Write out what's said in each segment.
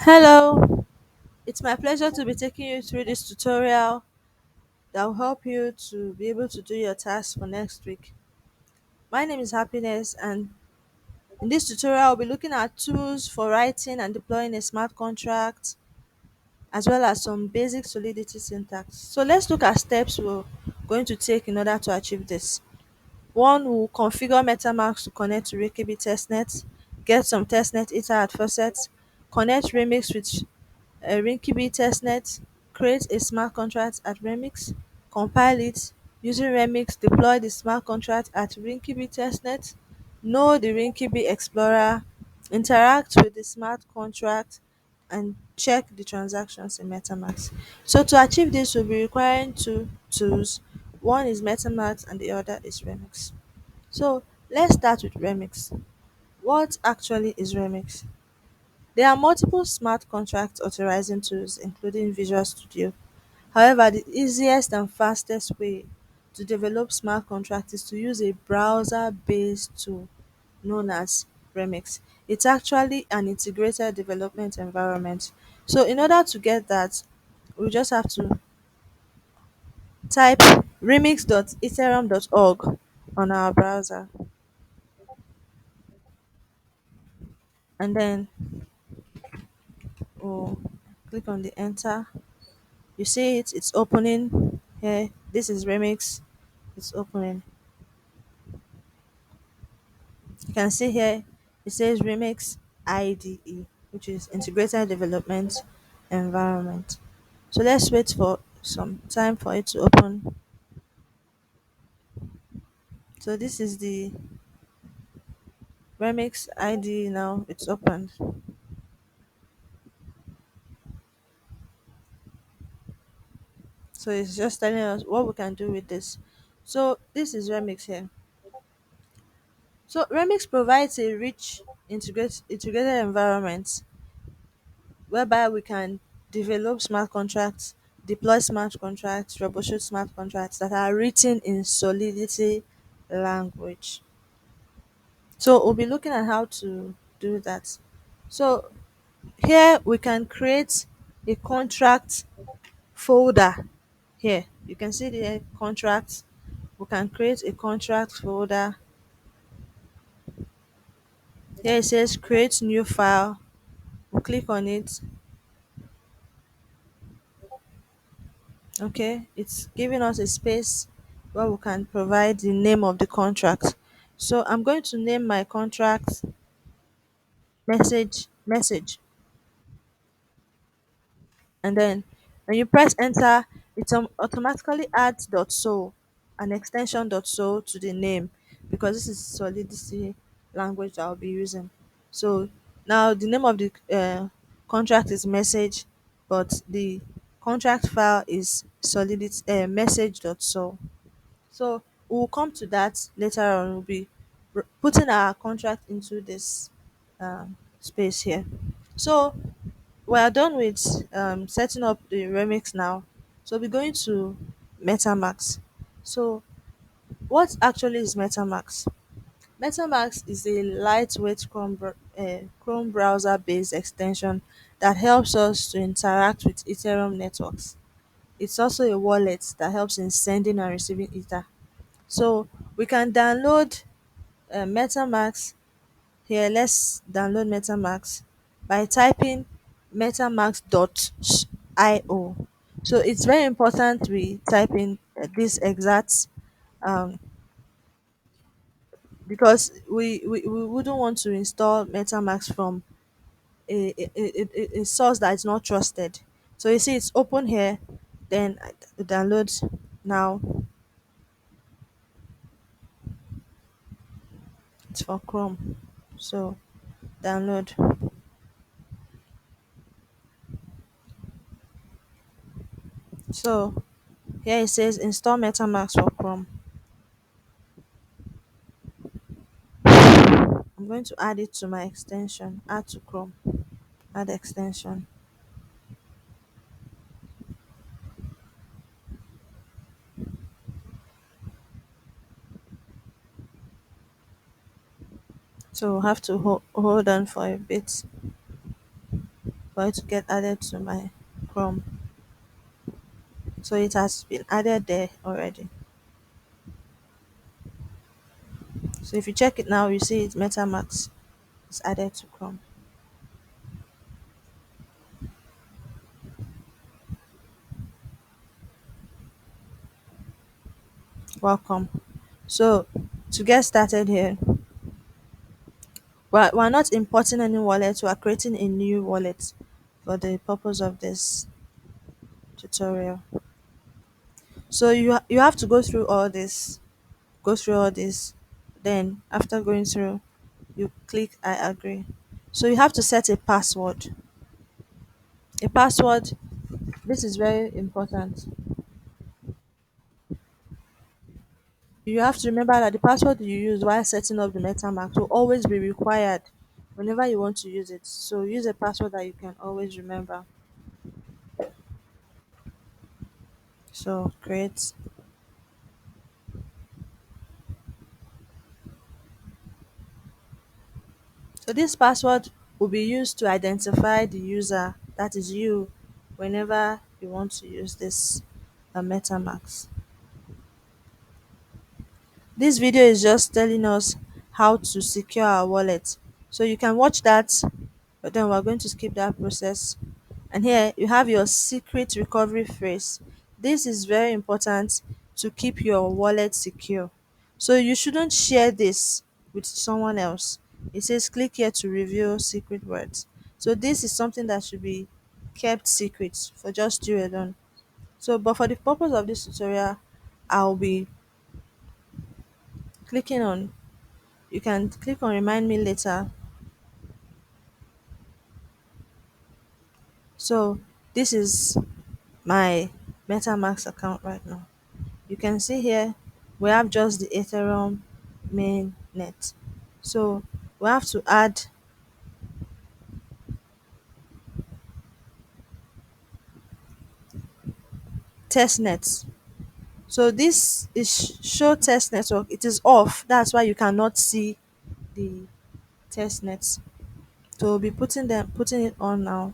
Hello, it's my pleasure to be taking you through this tutorial that will help you to be able to do your tasks for next week. My name is Happiness, and in this tutorial, I'll be looking at tools for writing and deploying a smart contract, as well as some basic solidity syntax. So let's look at steps we're going to take in order to achieve this. One, will configure Metamax to connect to Rikibi testnet, get some testnet ether at faucet, connect Remix with Rinkibi testnet, create a smart contract at Remix, compile it, using Remix, deploy the smart contract at Rinkibi testnet, know the Rinkibi Explorer, interact with the smart contract, and check the transactions in Metamax. So to achieve this, we'll be requiring two tools. One is Metamax and the other is Remix. So let's start with Remix. What actually is Remix? There are multiple smart contract authorizing tools, including Visual Studio. However, the easiest and fastest way to develop smart contracts is to use a browser-based tool known as Remix. It's actually an integrated development environment. So in order to get that, we just have to type remix.ethereum.org on our browser, and then we'll click on the enter. You see it, it's opening here. This is Remix. It's opening. You can see here it says Remix IDE, which is Integrated Development Environment. So let's wait for some time for it to open. So this is the Remix IDE now. It's opened. So it's just telling us what we can do with this. So this is Remix here. So Remix provides a rich integrated environment whereby we can develop smart contracts, deploy smart contracts, troubleshoot smart contracts that are written in Solidity language. So we'll be looking at how to do that. So here we can create a contract folder. Here you can see the contracts. We can create a contract folder. Here it says create new file. We'll click on it. Okay, it's giving us a space where we can provide the name of the contract. So I'm going to name my contract message, and then when you press enter, it automatically adds .so, an extension .so to the name, because this is Solidity language that I'll be using. So now the name of the contract is message, but the contract file is Solidity message.so. So we'll come to that later on. We'll be putting our contract into this space here. So we are done with setting up the remix now. So we're going to Metamax. So what actually is Metamax? Metamax is a lightweight Chrome browser based extension that helps us to interact with Ethereum networks. It's also a wallet that helps in sending and receiving Ether. So we can download Metamax. Here, let's download Metamax by typing metamax.io. So it's very important we type in this exact, um, because we wouldn't want to install Metamax from a source that is not trusted. So you see it's open here, then I download now. It's for Chrome. So download. So here it says install Metamax for Chrome. I'm going to add it to my extension. Add to Chrome. Add extension. So we'll have to hold on for a bit. for it to get added to my Chrome. So it has been added there already. So if you check it now, you see it Metamax is added to Chrome. Welcome. So to get started here, we're not importing any wallet, we're creating a new wallet for the purpose of this tutorial. So you have to go through all this. Then after going through, you click I agree. So you have to set a password. A password, this is very important. You have to remember that the password you use while setting up the MetaMask will always be required whenever you want to use it. So use a password that you can always remember. So create. So this password will be used to identify the user, that is you, whenever you want to use this MetaMask. This video is just telling us how to secure our wallet. So you can watch that, but then we're going to skip that process. And here you have your secret recovery phrase. This is very important to keep your wallet secure. So you shouldn't share this with someone else. It says click here to reveal secret words. So this is something that should be kept secret for just you alone. So but for the purpose of this tutorial, I'll be clicking on, you can click on remind me later. So this is my MetaMask account right now. You can see here we have just the Ethereum main net. So we have to add test nets. So this is show test network. It is off. That's why you cannot see the test nets. So we'll be putting it on now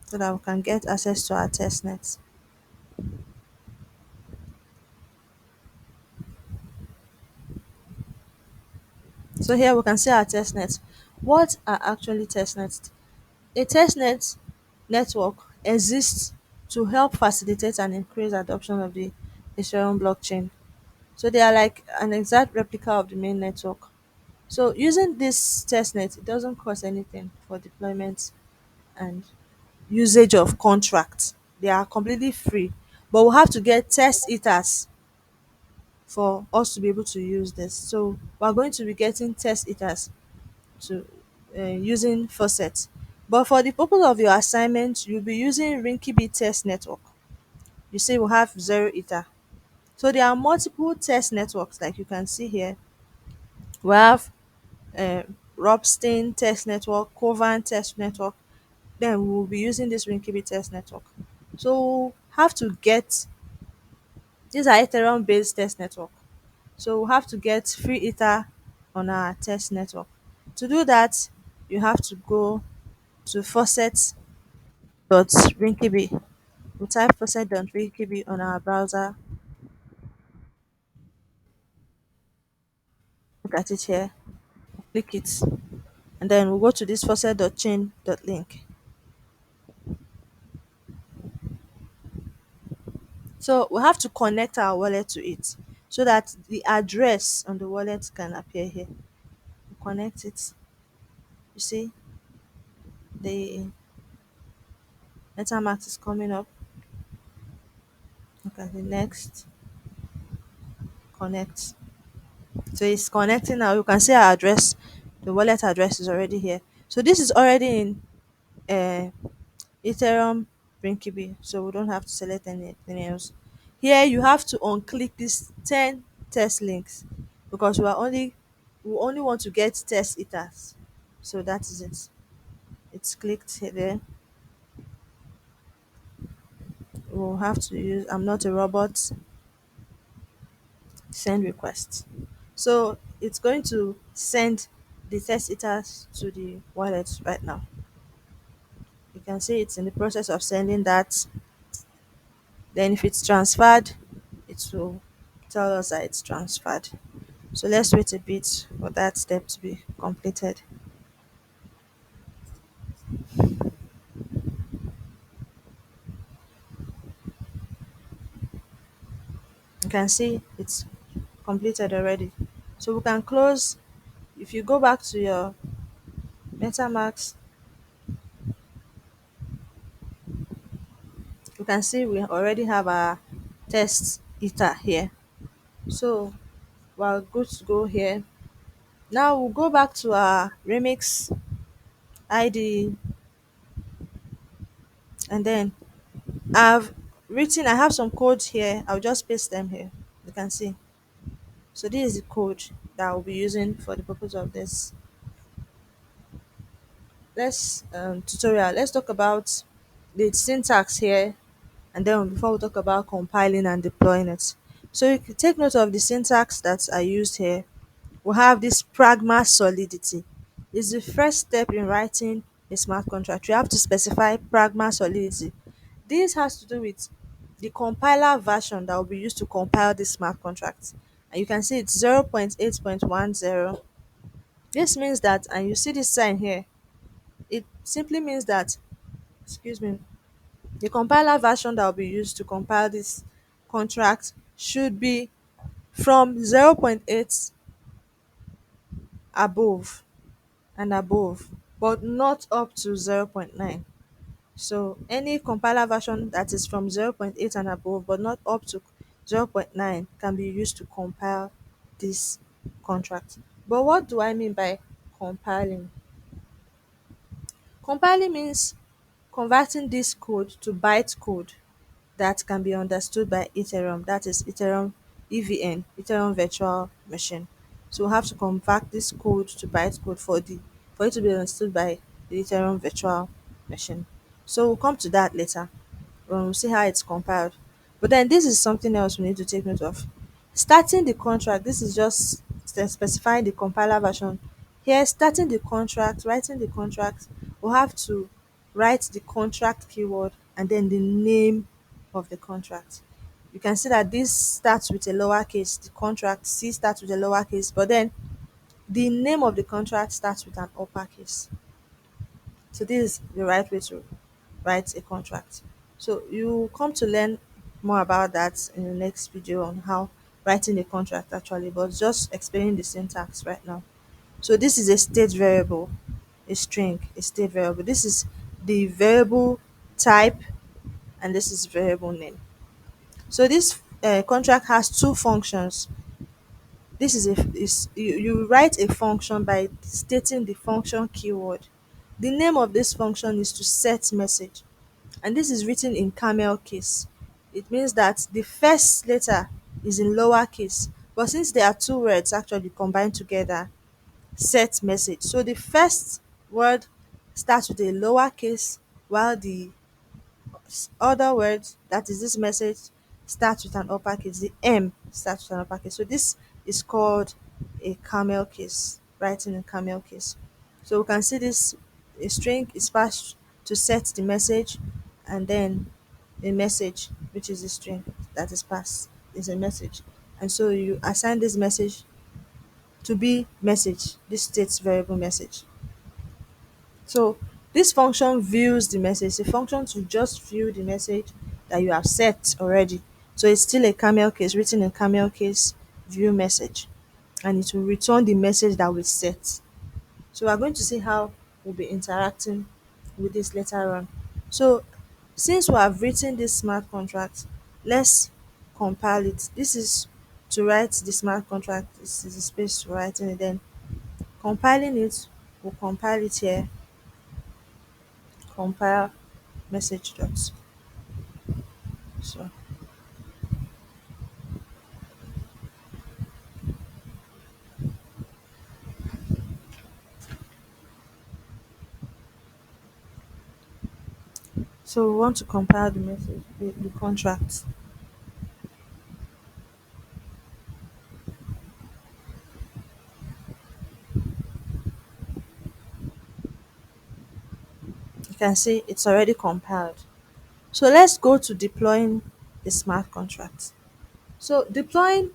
so that we can get access to our test nets. So here we can see our test nets. What are actually test nets? A testnet network exists to help facilitate and increase adoption of the Ethereum blockchain. So they are like an exact replica of the main network. So using this testnet, it doesn't cost anything for deployment and usage of contracts. They are completely free. But we'll have to get test ethers for us to be able to use this. So we're going to be getting test ethers to using faucet. But for the purpose of your assignment, you'll be using Rinkibi test network. You see we have zero ether. So there are multiple test networks like you can see here. We have uh, Robstein test network, Kovan test network. Then we will be using this Rinkibi test network. So have to get, these are Ethereum based test network. So we have to get free ether on our test network. To do that, you have to go to faucet.rinkibi. We type faucet.rinkibi on our browser. Look at it here. Click it. And then we'll go to this faucet.chain.link. So we have to connect our wallet to it so that the address on the wallet can appear here. We connect it. You see, the MetaMask is coming up. Look at the next. Connect. So it's connecting now. You can see our address. The wallet address is already here. So this is already in uh, Ethereum Rinkibi, so we don't have to select anything else. Here you have to unclick these 10 test links because we only want to get test ethers. So that is it. It's clicked here there. We'll have to use I'm not a robot, send request. So it's going to send the test ethers to the wallet right now. You can see it's in the process of sending that. Then if it's transferred, it will tell us that it's transferred. So let's wait a bit for that step to be completed. You can see it's completed already. So we can close. If you go back to your Metamax, you can see we already have our test ether here. So we're good to go here. Now we'll go back to our remix ID, and then I have some codes here. I'll just paste them here. You can see. So this is the code that I'll be using for the purpose of this let's tutorial. Let's talk about the syntax here, and then before we talk about compiling and deploying it. So you can take note of the syntax that I used here. We have this pragma solidity. It's the first step in writing a smart contract. You have to specify pragma solidity. This has to do with the compiler version that will be used to compile this smart contract. And you can see it's 0.8.10. This means that, and you see this sign here, it simply means that, excuse me, the compiler version that will be used to compile this contract should be from 0.8 above and above, but not up to 0.9. So any compiler version that is from 0.8 and above, but not up to 0.9, can be used to compile this contract. But what do I mean by compiling? Compiling means converting this code to byte code that can be understood by Ethereum. That is Ethereum EVM, Ethereum Virtual Machine. So we have to convert this code to byte code for it to be understood by the Ethereum Virtual Machine. So we'll come to that later when we'll see how it's compiled. But then this is something else we need to take note of. Starting the contract, this is just specifying the compiler version. Here, starting the contract, writing the contract, we'll have to write the contract keyword and then the name of the contract. You can see that this starts with a lowercase, the contract C starts with a lowercase, but then the name of the contract starts with an uppercase. So this is the right way to write a contract. So you come to learn more about that in the next video on how writing a contract actually, but just explaining the syntax right now. So this is a state variable, a string, a state variable. This is the variable type, and this is variable name. So this contract has two functions. This is you write a function by stating the function keyword. The name of this function is to set message, and this is written in camel case. It means that the first letter is in lower case, but since there are two words actually combined together, set message. So the first word starts with a lower case, while the other words, that is this message, starts with an uppercase. The M starts with an uppercase. So this is called a camel case, writing in camel case. So we can see this, a string is passed to set the message, and then a message, which is the string that is passed, is a message. And so you assign this message to be message, this states variable message. So this function views the message. A function to just view the message that you have set already. So it's still a camel case, written in camel case, view message, and it will return the message that we set. So we're going to see how we'll be interacting with this later on. So since we have written this smart contract, let's compile it. This is to write the smart contract. This is the space to write in it. Then compiling it, we'll compile it here. Compile message dot. So we want to compile the message, the contract. You You can see it's already compiled. So let's go to deploying a smart contract. So deploying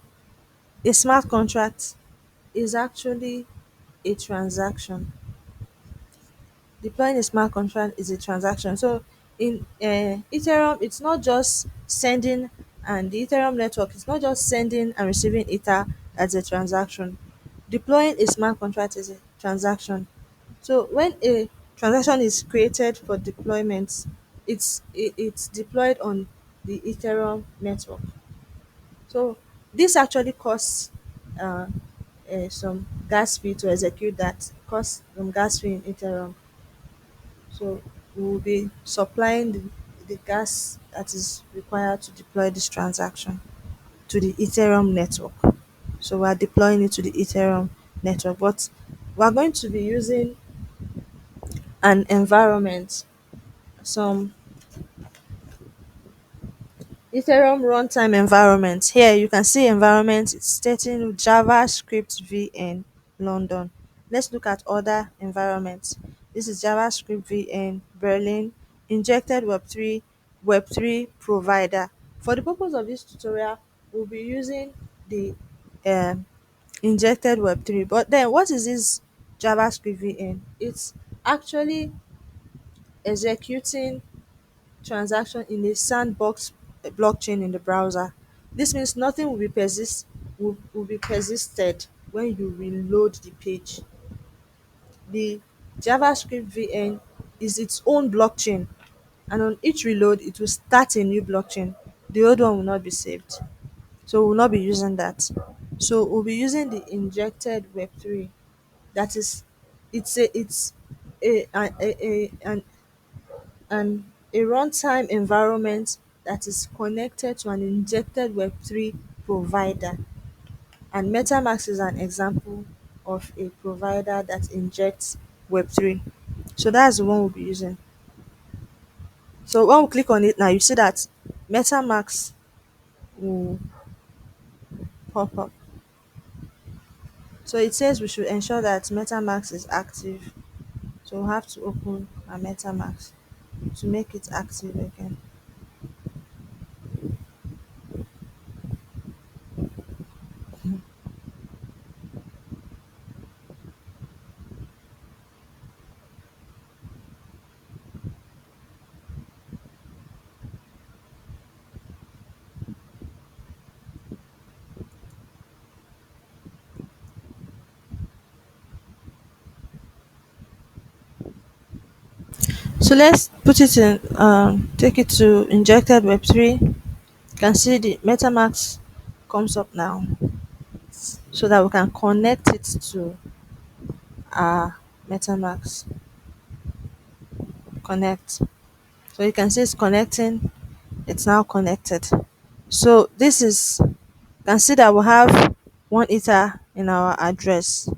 a smart contract is actually a transaction. Deploying a smart contract is a transaction. So in Ethereum, it's not just sending, and the Ethereum network is not just sending and receiving Ether as a transaction. Deploying a smart contract is a transaction. So when a transaction is created for deployment, it's deployed on the Ethereum network. So this actually costs uh, some gas fee to execute that, costs some gas fee in Ethereum. So we will be supplying the gas that is required to deploy this transaction to the Ethereum network. So we are deploying it to the Ethereum network, but we are going to be using an environment, some Ethereum runtime environment. Here you can see environment, it's stating JavaScript VN London. Let's look at other environments. This is JavaScript VN Berlin, injected Web3 provider. For the purpose of this tutorial, we'll be using the um, injected Web3. But then what is this JavaScript VN? It's actually executing transaction in a sandbox blockchain in the browser. This means nothing will be persisted when you reload the page. The JavaScript VN is its own blockchain, and on each reload it will start a new blockchain. The old one will not be saved. So we'll not be using that. So we'll be using the injected Web3. That is, it's an a runtime environment that is connected to an injected Web3 provider. And Metamax is an example of a provider that injects Web3. So that's the one we'll be using. So when we click on it now, you see that Metamax will pop up. So it says we should ensure that Metamax is active. So we'll have to open our Metamax to make it active again. So let's put it in, take it to injected Web3. You can see the MetaMask comes up now, so that we can connect it to our MetaMask. Connect. So you can see it's connecting, it's now connected. So this is, you can see that we have one ether in our address.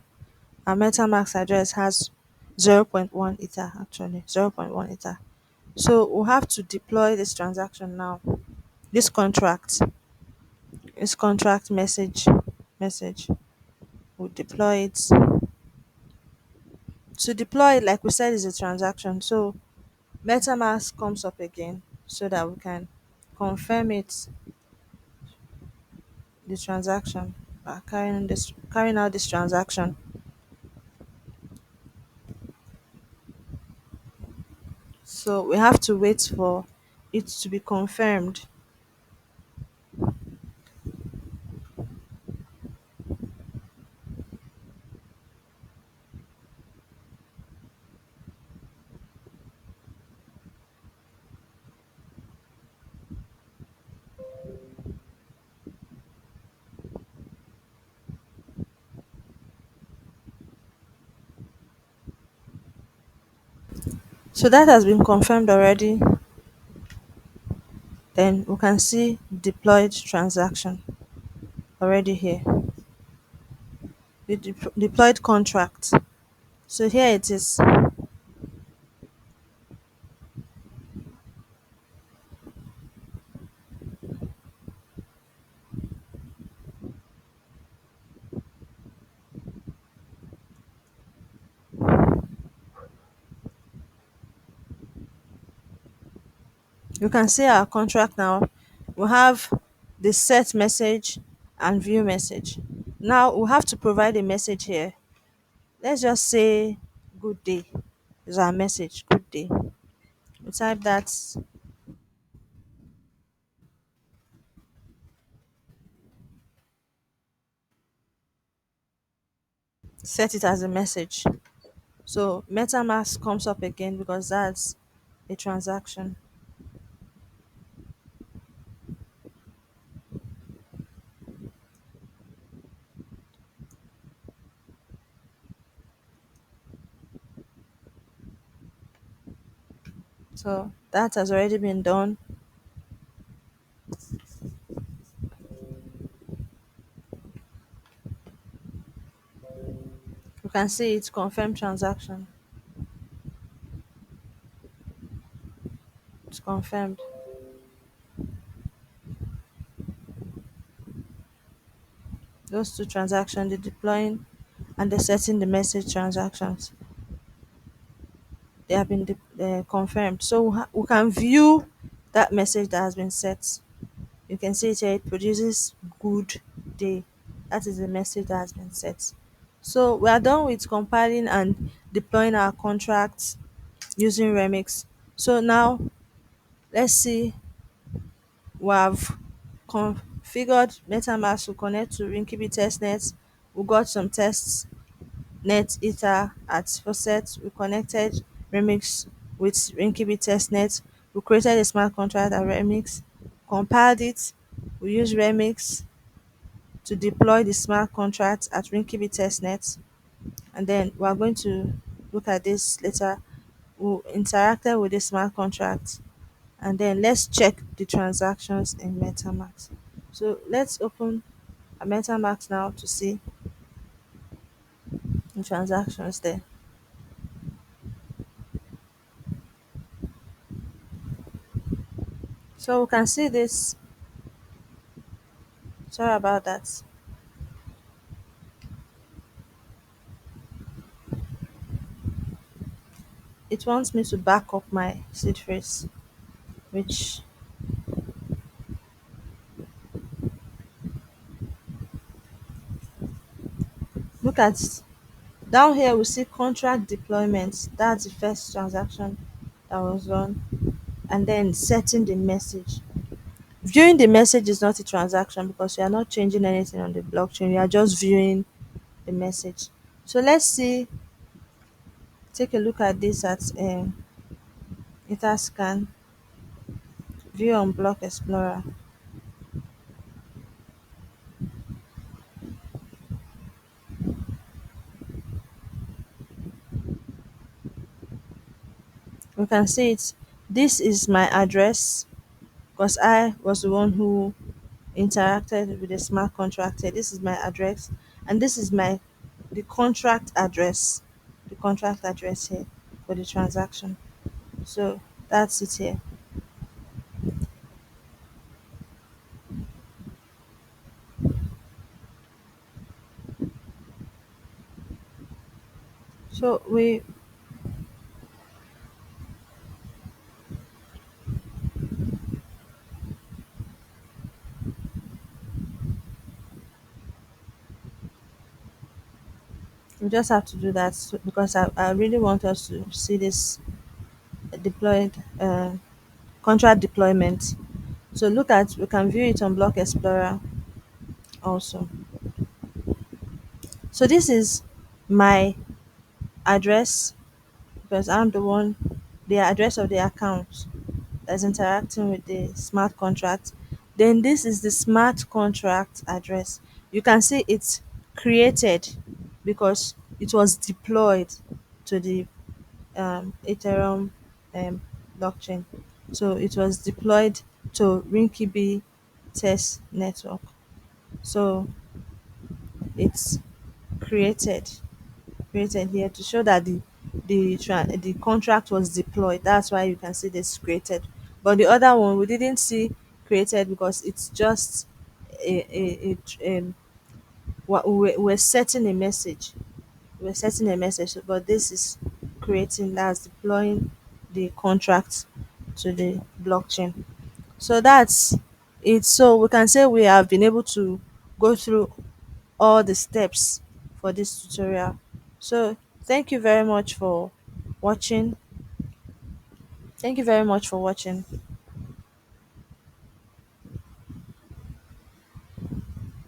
Our MetaMask address has 0.1 ether, actually 0.1 ether. So we'll have to deploy this transaction now. This contract, this contract message, we'll deploy it. To deploy it, like we said, is a transaction. So MetaMask comes up again so that we can confirm it, the transaction, carrying out this transaction. So we have to wait for it to be confirmed. So that has been confirmed already. Then we can see deployed transaction already here. The deployed contract. So here it is. You can see our contract now. We have the set message and view message. Now we have to provide a message here. Let's just say good day is our message. Good day. We type that, set it as a message. So Metamask comes up again because that's a transaction. So that has already been done. You can see it's confirmed transaction. It's confirmed. Those two transactions, the deploying and the setting the message transactions, they have been confirmed. So we can view that message that has been set. You can see it here, it produces good day. That is the message that has been set. So we are done with compiling and deploying our contracts using Remix. So now let's see, we have configured MetaMask to connect to Rinkibi testnet. We got some tests net ether at faucet. We connected Remix with Rinkibi testnet. We created a smart contract at Remix, compiled it. We use Remix to deploy the smart contract at Rinkibi testnet, and then we are going to look at this later. We interacted with the smart contract, and then let's check the transactions in Metamax. So let's open a Metamax now to see the transactions there. So we can see this. Sorry about that. It wants me to back up my seed phrase, which, look at down here we see contract deployment. That's the first transaction that was done, and then setting the message. Viewing the message is not a transaction because you are not changing anything on the blockchain. You are just viewing the message. So let's see, take a look at this at Etherscan, view on Block Explorer. We can see it. This is my address because I was the one who interacted with the smart contract here. This is my address, and this is my the contract address. The contract address here for the transaction. So that's it here. So we just have to do that because I really want us to see this deployed contract deployment. So look at, we can view it on Block Explorer also. So this is my address because I'm the one, the address of the account that's interacting with the smart contract. Then this is the smart contract address. You can see it's created because it was deployed to the Ethereum um, blockchain. So it was deployed to Rinkibi test network. So it's created created here to show that the contract was deployed. That's why you can see this created. But the other one we didn't see created because it's just we're setting a message. We're setting a message, but this is creating, that's deploying the contract to the blockchain. So that's it. So we can say we have been able to go through all the steps for this tutorial. So thank you very much for watching. Thank you very much for watching.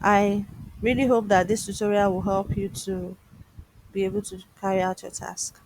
I really hope that this tutorial will help you to be able to carry out your task.